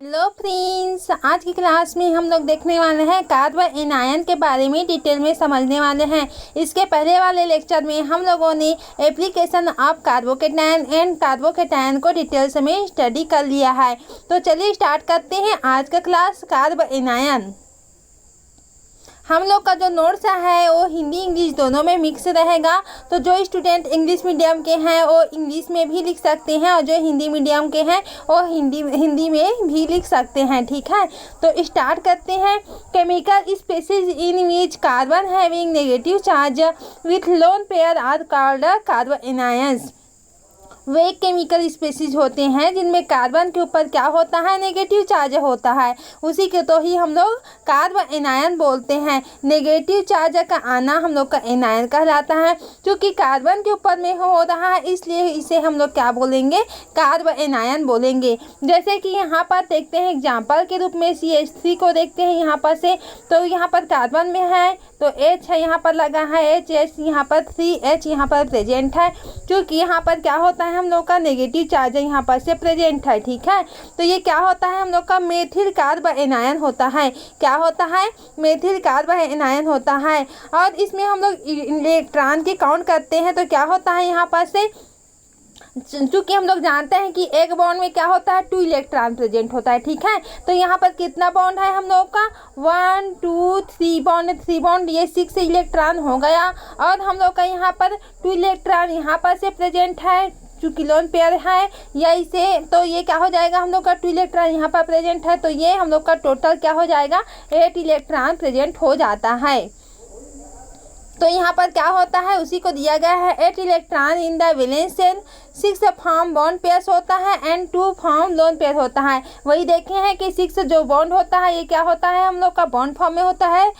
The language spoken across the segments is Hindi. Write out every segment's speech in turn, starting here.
हेलो फ्रेंड्स, आज की क्लास में हम लोग देखने वाले हैं कार्बन एनायन के बारे में डिटेल में समझने वाले हैं। इसके पहले वाले लेक्चर में हम लोगों ने application of carbocation and carbocation को डिटेल्स में स्टडी कर लिया है। तो चलिए स्टार्ट करते हैं आज का क्लास कार्बन एनायन। हम लोग का जो नोट्स है वो हिंदी इंग्लिश दोनों में मिक्स रहेगा। तो जो स्टूडेंट इंग्लिश मीडियम के हैं वो इंग्लिश में भी लिख सकते हैं और जो हिंदी मीडियम के हैं वो हिंदी में भी लिख सकते हैं। ठीक है, तो स्टार्ट करते हैं। Chemical species in which carbon having negative charge with lone pair are called carbanions. वे केमिकल स्पेसीज होते हैं जिनमें कार्बन के ऊपर क्या होता है, नेगेटिव चार्ज होता है, उसी के तो ही हम लोग कार्बन एनायन बोलते हैं। नेगेटिव चार्ज का आना हम लोग का एनायन कहलाता है। क्योंकि कार्बन के ऊपर में हो रहा है इसलिए इसे हम लोग क्या बोलेंगे, कार्बन एनायन बोलेंगे। जैसे कि यहाँ पर देखते हैं एग्जाम्पल के रूप में CH3 को देखते हैं यहाँ पर से। तो यहाँ पर कार्बन में है तो H है, यहाँ पर लगा है H, यहाँ पर 3H यहाँ पर प्रेजेंट है। क्योंकि यहाँ पर क्या होता है, हम लोग का नेगेटिव चार्ज यहाँ पर से प्रेजेंट है। ठीक है, तो ये क्या होता है, हम लोग का मेथिल कार्बन एनायन होता है। क्या होता है, मेथिल कार्बन एनायन होता है। और इसमें हम लोग इलेक्ट्रॉन की काउंट करते हैं तो क्या होता है, यहाँ पर से चूँकि हम लोग जानते हैं कि एक बॉन्ड में क्या होता है, 2 इलेक्ट्रॉन प्रेजेंट होता है। ठीक है, तो यहाँ पर कितना बॉन्ड है हम लोग का, 1 2 3 बॉन्ड, 3 बॉन्ड, ये 6 इलेक्ट्रॉन हो गया। और हम लोग का यहाँ पर 2 इलेक्ट्रॉन यहाँ पर से प्रेजेंट है, चूँकि लोन पेयर है या इसे, तो ये क्या हो जाएगा, हम लोग का 2 इलेक्ट्रॉन यहाँ पर प्रेजेंट है तो ये हम लोग का टोटल क्या हो जाएगा, 8 इलेक्ट्रॉन प्रेजेंट हो जाता है। तो यहाँ पर क्या होता है, उसी को दिया गया है 8 electron in the valence shell, 6 form bond pairs होता है एंड 2 फॉर्म लोन पेयर होता है। वही देखे हैं कि 6 जो बॉन्ड होता है ये क्या होता है, हम लोग का बॉन्ड फॉर्म में होता है,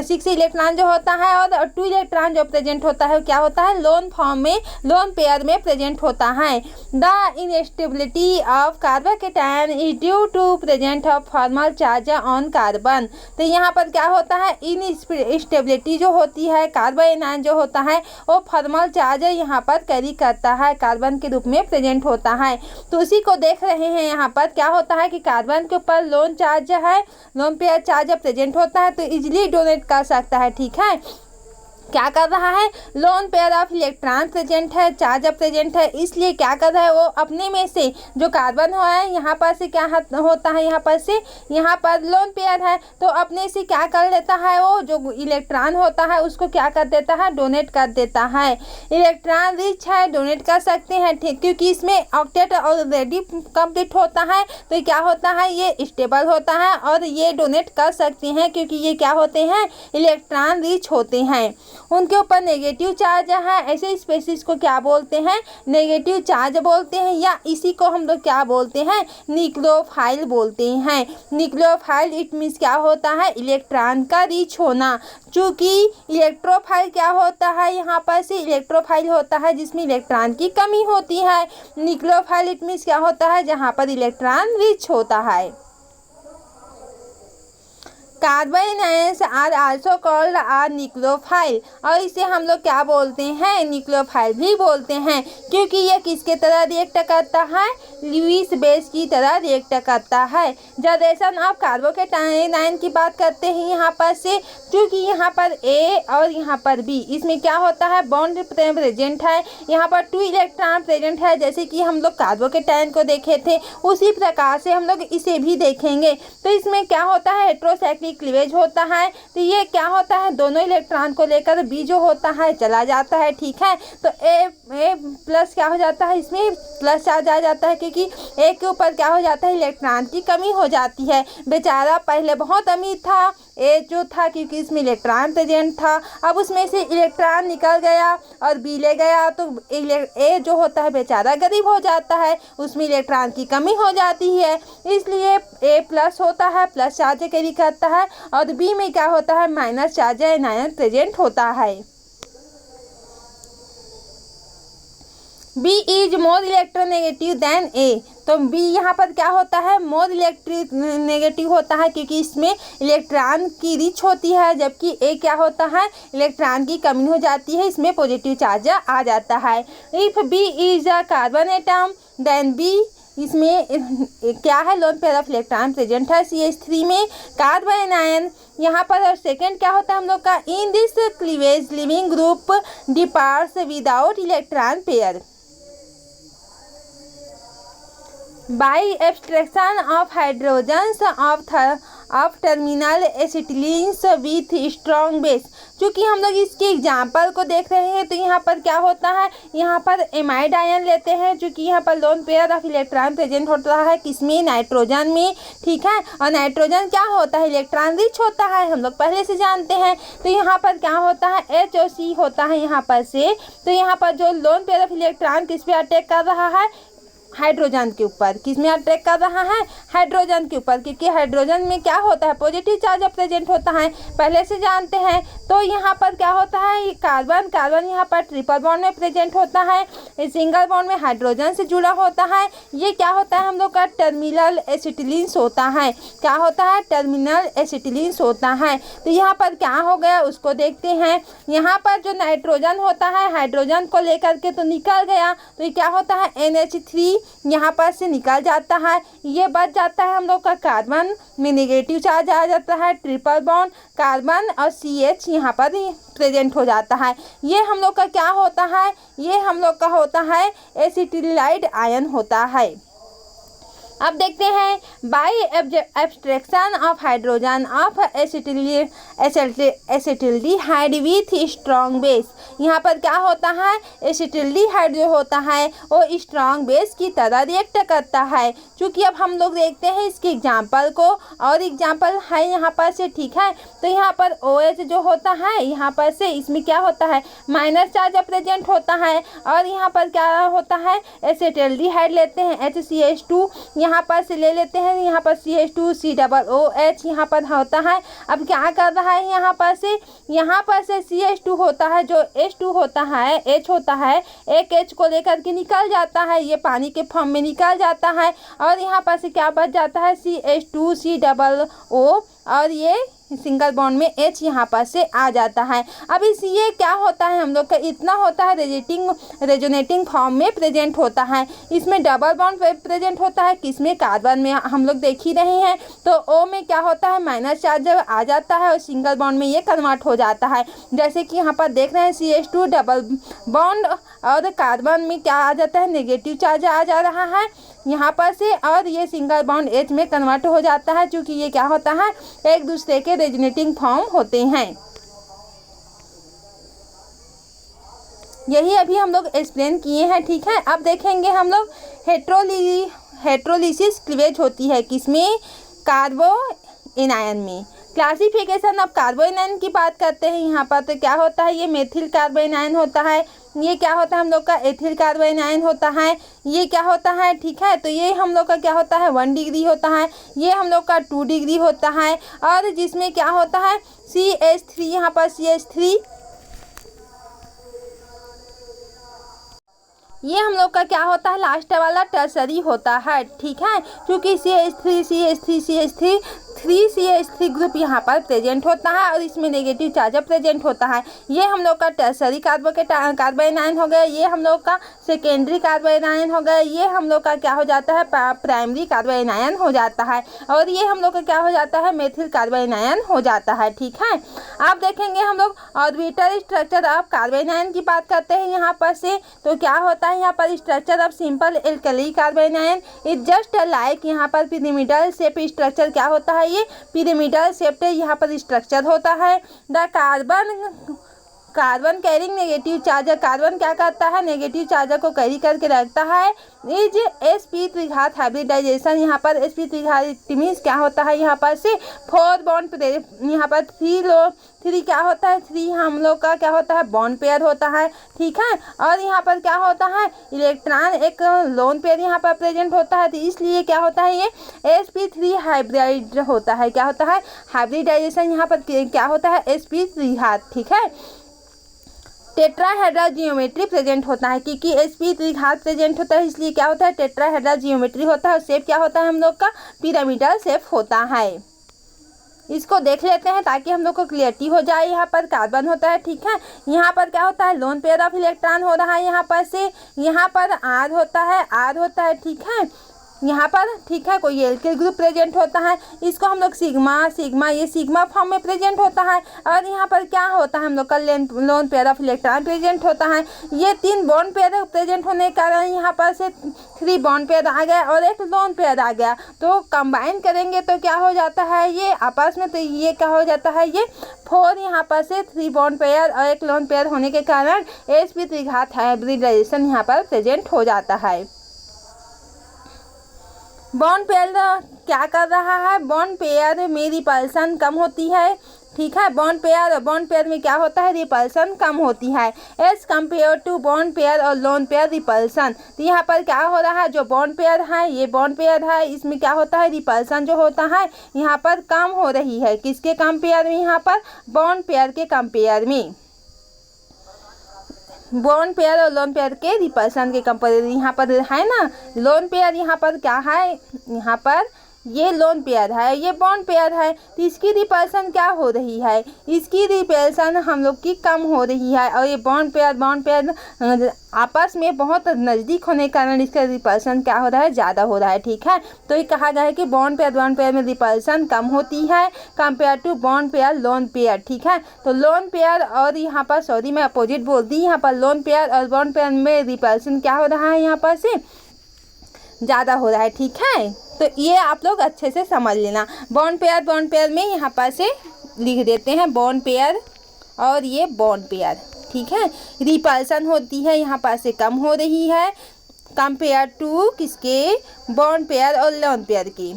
6 इलेक्ट्रॉन जो होता है, और 2 इलेक्ट्रॉन जो प्रेजेंट होता है क्या होता है, लोन फॉर्म में, लोन पेयर में प्रेजेंट होता है। The instability of carbocation is due to present of formal charge on carbon. तो यहाँ पर क्या होता है, इनस्टेबिलिटी जो होती है, कार्बन एनायन जो होता है वो फॉर्मल चार्ज यहाँ पर कैरी करता है, कार्बन के रूप में प्रेजेंट होता है। तो उसी को देख रहे हैं, यहाँ पर क्या होता है कि कार्बन के ऊपर लोन चार्ज है, लोन पेयर चार्ज प्रेजेंट होता है तो इजीली डोनेट कर सकता है। ठीक है, क्या कर रहा है, lone pair of electron present है, चार्ज प्रेजेंट है, इसलिए क्या कर रहा है वो अपने में से जो कार्बन हो है यहाँ पर से क्या होता है, यहाँ पर से, यहाँ पर लोन पेयर है तो अपने से क्या कर लेता है, वो जो इलेक्ट्रॉन होता है उसको क्या कर देता है, डोनेट कर देता है। इलेक्ट्रॉन रिच है, डोनेट कर सकते हैं। ठीक, क्योंकि इसमें ऑक्टेट ऑलरेडी कंप्लीट होता है तो क्या होता है, ये स्टेबल होता है और ये डोनेट कर सकते हैं क्योंकि ये क्या होते हैं, इलेक्ट्रॉन रिच होते हैं। उनके ऊपर नेगेटिव चार्ज है, ऐसे स्पेसीज को क्या बोलते हैं, नेगेटिव चार्ज बोलते हैं, या इसी को हम लोग क्या बोलते हैं, न्यूक्लियोफाइल बोलते हैं। न्यूक्लियोफाइल इट मीन्स क्या होता है, इलेक्ट्रॉन का रिच होना। चूँकि इलेक्ट्रोफाइल क्या होता है, यहाँ पर से इलेक्ट्रोफाइल होता है जिसमें इलेक्ट्रॉन की कमी होती है। न्यूक्लियोफाइल इट मीन्स क्या होता है, जहाँ पर इलेक्ट्रॉन रिच होता है। Carbanions are also called are nucleophile, और इसे हम लोग क्या बोलते हैं, न्यूक्लियोफाइल भी बोलते हैं। क्योंकि यह किसके तरह रिएक्ट करता है, लुईस बेस की तरह रिएक्ट करता है। जनरेशन ऑफ कार्बोकेटायन की बात करते हैं यहाँ पर से, क्योंकि यहाँ पर A और यहाँ पर B, इसमें क्या होता है, बॉन्ड प्रेजेंट है, यहाँ पर 2 इलेक्ट्रॉन प्रेजेंट है। जैसे कि हम लोग कार्बोकेटायन को देखे थे उसी प्रकार से हम लोग इसे भी देखेंगे। तो इसमें क्या होता है, हेटेरोसाइक्लिक क्लीवेज होता है। तो ये क्या होता है, दोनों इलेक्ट्रॉन को लेकर B जो होता है चला जाता है। ठीक है, तो A प्लस क्या हो जाता है, इसमें प्लस चार्ज आ जाता है क्योंकि A के ऊपर क्या हो जाता है, इलेक्ट्रॉन की कमी हो जाती है। बेचारा पहले बहुत अमीर था A जो था, क्योंकि इसमें इलेक्ट्रॉन प्रेजेंट था, अब उसमें से इलेक्ट्रॉन निकल गया और B ले गया तो A जो होता है बेचारा गरीब हो जाता है, उसमें इलेक्ट्रॉन की कमी हो जाती है, इसलिए A प्लस होता है, प्लस चार्ज कैरी करता है, और B में क्या होता है, माइनस चार्ज एनायन प्रेजेंट होता है। B is more electronegative than A, तो B यहाँ पर क्या होता है, मोर इलेक्ट्रोनेगेटिव होता है क्योंकि इसमें इलेक्ट्रॉन की रिच होती है, जबकि A क्या होता है, इलेक्ट्रॉन की कमी हो जाती है, इसमें पॉजिटिव चार्ज आ जाता है। If B is a carbon atom then B इसमें क्या है, lone pair of electron present है CH3 में, कार्बन एनायन यहाँ पर। और सेकेंड क्या होता है हम लोग का, in this cleavage living group departs without electron pair by abstraction of hydrogens of terminal acetylenes with strong base. चूँकि हम लोग इसके एग्जाम्पल को देख रहे हैं तो यहाँ पर क्या होता है, यहाँ पर एमाइड आयन लेते हैं, चूँकि यहाँ पर loan pair of electron present होता है किसमें, नाइट्रोजन में, ठीक है। और नाइट्रोजन क्या होता है, इलेक्ट्रॉन रिच होता है, हम लोग पहले से जानते हैं। तो यहाँ पर क्या होता है, H और C होता है यहाँ पर से। तो यहाँ पर जो लोन पेयर ऑफ इलेक्ट्रॉन किस पे अटैक कर रहा है, हाइड्रोजन के ऊपर। किस में अटैक कर रहा है, हाइड्रोजन के ऊपर, क्योंकि हाइड्रोजन में क्या होता है, पॉजिटिव चार्ज प्रेजेंट होता है, पहले से जानते हैं। तो यहाँ पर क्या होता है, कार्बन यहाँ पर ट्रिपल बॉन्ड में प्रेजेंट होता है, सिंगल बॉन्ड में हाइड्रोजन से जुड़ा होता है। ये क्या होता है हम लोग का, टर्मिनल एसिटिलीन्स होता है। क्या होता है, टर्मिनल एसिटिलीन्स होता है। तो यहाँ पर क्या हो गया उसको देखते हैं। यहाँ पर जो नाइट्रोजन होता है हाइड्रोजन को लेकर के तो निकल गया, तो ये क्या होता है, NH3 यहाँ पर से निकल जाता है। ये बच जाता है हम लोग का, कार्बन में नेगेटिव चार्ज आ जाता है, ट्रिपल बॉन्ड कार्बन और CH यहाँ पर प्रेजेंट हो जाता है। ये हम लोग का क्या होता है, ये हम लोग का होता है एसिटिलाइड आयन होता है। अब देखते हैं, by abstraction of hydrogen of acetaldehyde with strong base. यहाँ पर क्या होता है, एसिटिल्डिहाइड जो होता है वो स्ट्रॉन्ग बेस की तरह रिएक्ट करता है। चूँकि अब हम लोग देखते हैं इसके एग्जाम्पल को, और एग्जाम्पल है यहाँ पर से, ठीक है। तो यहाँ पर OH जो होता है यहाँ पर से, इसमें क्या होता है, माइनस चार्ज प्रेजेंट होता है। और यहाँ पर क्या होता है, एसिटिल्डिहाइड लेते हैं HCH2 यहाँ पर से ले लेते हैं, यहाँ पर CH2COOH यहाँ पर होता है। अब क्या कर रहा है, यहाँ पर से CH2 होता है, जो H2 होता है, H होता है, एक H को लेकर के निकल जाता है, ये पानी के फॉर्म में निकल जाता है। और यहाँ पर से क्या बच जाता है, CH2COO, और ये सिंगल बॉन्ड में H यहाँ पर से आ जाता है। अब इस ये क्या होता है हम लोग का, इतना होता है रेजोनेटिंग फॉर्म में प्रेजेंट होता है। इसमें डबल बॉन्ड प्रेजेंट होता है, किसमें, कार्बन में, हम लोग देख ही रहे हैं। तो O में क्या होता है, माइनस चार्ज जब आ जाता है और सिंगल बॉन्ड में ये कन्वर्ट हो जाता है। जैसे कि यहाँ पर देख रहे हैं CH2 डबल बॉन्ड, और कार्बन में क्या आ जाता है, नेगेटिव चार्ज आ जा रहा है यहाँ पर से, और ये सिंगल बॉन्ड H में कन्वर्ट हो जाता है, क्योंकि ये क्या होता है, एक दूसरे के रेजोनेटिंग फॉर्म होते हैं। यही अभी हम लोग एक्सप्लेन किए हैं, ठीक है। अब देखेंगे हम लोग हेट्रोलिसिस क्लीवेज होती है किसमें, कार्बो एनायन में। क्लासिफिकेशन ऑफ कार्बो एनायन की बात करते हैं यहाँ पर, तो क्या होता है, ये मेथिल कार्बो एनायन होता है, ये क्या होता है हम लोग का, एथिल कार्बो एनायन होता है, ये क्या होता है, ठीक है। तो ये हम लोग का क्या होता है, 1 डिग्री होता है, ये हम लोग का 2 डिग्री होता है। और जिसमें क्या होता है, CH3 यहाँ पर CH3, ये हम लोग का क्या होता है, लास्ट वाला टर्सरी होता है, ठीक है। क्योंकि CH3 ग्रुप यहाँ पर प्रेजेंट होता है, और इसमें नेगेटिव चार्ज प्रेजेंट होता है। ये हम लोग का टर्सरी कार्बो एनायन हो गया, ये हम लोग का सेकेंडरी कार्बो एनायन हो गया, ये हम लोग का क्या हो जाता है, प्राइमरी कार्बो एनायन हो जाता है, और ये हम लोग का क्या हो जाता है, मेथिल कार्बो एनायन हो जाता है, ठीक है। आप देखेंगे हम लोग ऑर्बिटल स्ट्रक्चर ऑफ कार्बो एनायन की बात करते हैं यहाँ पर से, तो क्या होता है यहाँ पर, structure of simple alkali कार्बो anion is just like, यहाँ पर पिरामिडल शेप स्ट्रक्चर क्या होता है, ये पिरामिडल शेप यहाँ पर स्ट्रक्चर होता है। The carbon carrying negative charger, carbon क्या करता है, नेगेटिव चार्जर को कैरी करके रखता है। इज sp त्रिघात हाइब्रिडाइजेशन, यहाँ पर sp त्रिघात मीन्स क्या होता है, यहाँ पर से 4 बॉन्ड, यहाँ पर 3 क्या होता है, 3 हम लोग का क्या होता है, बॉन्ड पेयर होता है, ठीक है। और यहाँ पर क्या होता है, इलेक्ट्रॉन एक लोन पेयर यहाँ पर प्रेजेंट होता है, तो इसलिए क्या होता है, ये sp3 हाइब्रिड होता है। क्या होता है, हाइब्रिडाइजेशन यहाँ पर क्या होता है, sp त्रिघात, ठीक है। टेट्राहेड्रल जियोमेट्री प्रेजेंट होता है, क्योंकि sp त्रिघात प्रेजेंट होता है, इसलिए क्या होता है, टेट्राहेड्रल जियोमेट्री होता है। और शेप क्या होता है हम लोग का, पिरामिडल शेप होता है। इसको देख लेते हैं ताकि हम लोग को क्लियरिटी हो जाए। यहाँ पर कार्बन होता है, ठीक है। यहाँ पर क्या होता है, लोन पेयर ऑफ इलेक्ट्रॉन हो रहा है यहाँ पर से, यहाँ पर R होता है, ठीक है। यहाँ पर, ठीक है, कोई एल्किल ग्रुप प्रेजेंट होता है, इसको हम लोग सिग्मा ये सिग्मा फॉर्म में प्रेजेंट होता है। और यहाँ पर क्या होता है, हम लोग का loan pair of electron present होता है। ये 3 बॉन्ड पेयर प्रेजेंट होने के कारण यहाँ पर से 3 बॉन्ड पेयर आ गया और एक लोन पेयर आ गया, तो कंबाइन करेंगे तो क्या हो जाता है ये आपस में, तो ये क्या हो जाता है, ये 4 यहाँ पर से 3 बॉन्ड पेयर और एक लोन पेयर होने के कारण sp त्रिघात हाइब्रिडाइजेशन यहाँ पर प्रेजेंट हो जाता है। बॉन्ड पेयर क्या कर रहा है, बॉन्ड पेयर में रिपल्सन कम होती है, ठीक है। बॉन्ड पेयर में क्या होता है, रिपल्सन कम होती है as compare to bond pair और लोन पेयर रिपल्सन। तो यहाँ पर क्या हो रहा है, जो बॉन्ड पेयर है, ये बॉन्ड पेयर है, इसमें क्या होता है, रिपल्सन जो होता है यहाँ पर कम हो रही है। किसके कंपेयर में, यहाँ पर बॉन्ड पेयर के कंपेयर में, बॉन्ड पेयर और लोन पेयर के रिपल्सन के कंपेयर। यहाँ पर है ना लोन पेयर, यहाँ पर क्या है, यहाँ पर ये लोन पेयर है, ये बॉन्ड पेयर है, तो इसकी रिपल्सन क्या हो रही है, इसकी रिपल्सन हम लोग की कम हो रही है। और ये बॉन्ड पेयर आपस में बहुत नज़दीक होने के कारण इसका रिपल्सन क्या हो रहा है, ज़्यादा हो रहा है, ठीक है। तो ये कहा गया है कि बॉन्ड पेयर में रिपल्सन कम होती है compare to bond pair lone pair, ठीक है। तो लोन पेयर और यहाँ पर, सॉरी मैं अपोजिट बोल दी, यहाँ पर लोन पेयर और बॉन्ड पेयर में रिपल्सन क्या हो रहा है, यहाँ पर से ज़्यादा हो रहा है, ठीक है। तो ये आप लोग अच्छे से समझ लेना। बॉन्ड पेयर में यहाँ पर से लिख देते हैं बॉन्ड पेयर और ये बॉन्ड पेयर, ठीक है। रिपल्सन होती है यहाँ पर से कम हो रही है कंपेयर टू किसके, बॉन्ड पेयर और लोन पेयर की,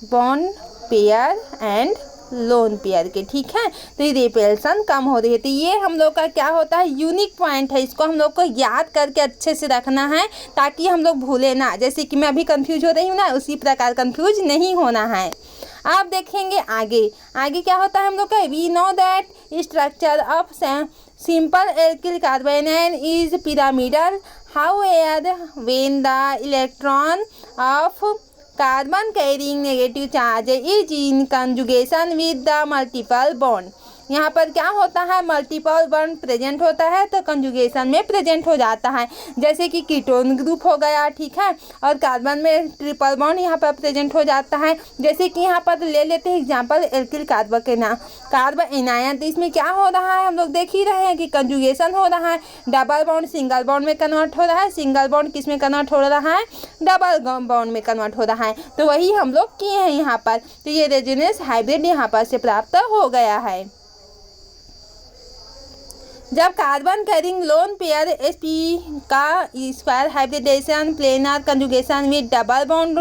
bond pair and lone pair के, ठीक है। तो ये रिपल्सन कम हो रही है। तो ये हम लोग का क्या होता है, यूनिक पॉइंट है, इसको हम लोग को याद करके अच्छे से रखना है ताकि हम लोग भूले ना। जैसे कि मैं अभी कंफ्यूज हो रही हूँ ना, उसी प्रकार कंफ्यूज नहीं होना है। आप देखेंगे आगे क्या होता है हम लोग का, we know that structure of simple alkyl carbanion is pyramidal, however when the electron of carbon carrying negative charge is in conjugation with the multiple bond। यहाँ पर क्या होता है, मल्टीपल बॉन्ड प्रेजेंट होता है तो कंजुगेशन में प्रेजेंट हो जाता है। जैसे कि कीटोन ग्रुप हो गया, ठीक है, और कार्बन में ट्रिपल बॉन्ड यहाँ पर प्रेजेंट हो जाता है। जैसे कि यहाँ पर ले लेते हैं एग्जांपल एल्किल कार्बन एनायन। तो इसमें क्या हो रहा है, हम लोग देख ही रहे हैं कि कंजुगेशन हो रहा है, डबल बॉन्ड सिंगल बॉन्ड में कन्वर्ट हो रहा है, सिंगल बॉन्ड किस में कन्वर्ट हो रहा है, डबल बॉन्ड में कन्वर्ट हो रहा है। तो वही हम लोग किए हैं यहाँ पर। तो ये रेजोनेंस हाइब्रिड यहाँ पर से प्राप्त हो गया है। जब carbon carrying lone pair sp का square hybridisation planar conjugation with double bond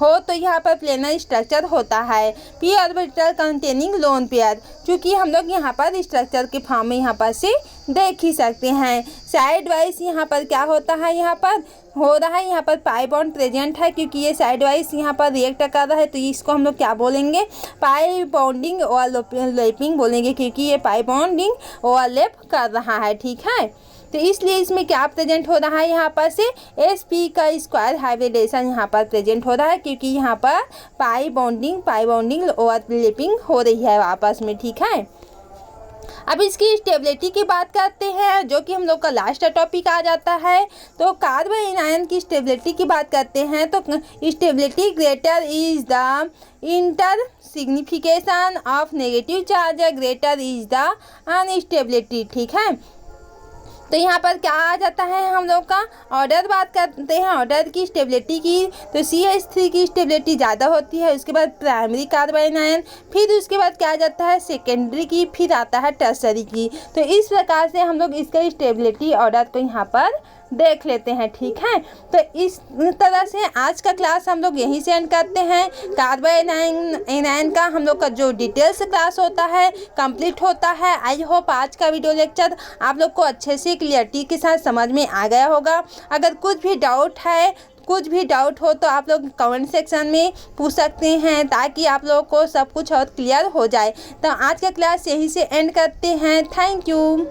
हो तो यहाँ पर प्लेनर स्ट्रक्चर होता है p orbital containing lone pair. चूँकि हम लोग यहाँ पर स्ट्रक्चर के फॉर्म में यहाँ पर से देख ही सकते हैं। साइड वाइज यहाँ पर क्या होता है, यहाँ पर हो रहा है, यहाँ पर पाई बॉन्ड प्रेजेंट है क्योंकि ये साइड वाइज यहाँ पर रिएक्ट कर रहा है। तो इसको हम लोग क्या बोलेंगे, पाई बॉन्डिंग ओवरलैपिंग बोलेंगे क्योंकि ये पाई बॉन्डिंग ओवरलैप कर रहा है, ठीक है। तो इसलिए इसमें क्या प्रेजेंट हो रहा है, यहाँ पर से sp का स्क्वायर हाइब्रिडेशन यहाँ पर प्रेजेंट हो रहा है क्योंकि यहाँ पर पाई बॉन्डिंग ओवरलैपिंग हो रही है आपस में, ठीक है। अब इसकी स्टेबिलिटी की बात करते हैं जो कि हम लोग का लास्ट टॉपिक आ जाता है। तो कार्बन एनायन की स्टेबिलिटी की बात करते हैं तो stability greater is the inter signification of negative charge, greater is the unstability, ठीक है। तो यहाँ पर क्या आ जाता है, हम लोग का ऑर्डर बात करते हैं ऑर्डर की स्टेबिलिटी की। तो CH3 की स्टेबिलिटी ज़्यादा होती है, उसके बाद प्राइमरी कार्बन आयन, फिर उसके बाद क्या आ जाता है सेकेंडरी की, फिर आता है टर्सरी की। तो इस प्रकार से हम लोग इसका स्टेबिलिटी ऑर्डर को यहाँ पर देख लेते हैं, ठीक है। तो इस तरह से आज का क्लास हम लोग यहीं से एंड करते हैं। कार्बन एनायन का हम लोग का जो डिटेल्स क्लास होता है कंप्लीट होता है। आई होप आज का वीडियो लेक्चर आप लोग को अच्छे से क्लियरिटी के साथ समझ में आ गया होगा। अगर कुछ भी डाउट हो तो आप लोग कमेंट सेक्शन में पूछ सकते हैं ताकि आप लोगों को सब कुछ और क्लियर हो जाए। तो आज का क्लास यहीं से एंड करते हैं। Thank you.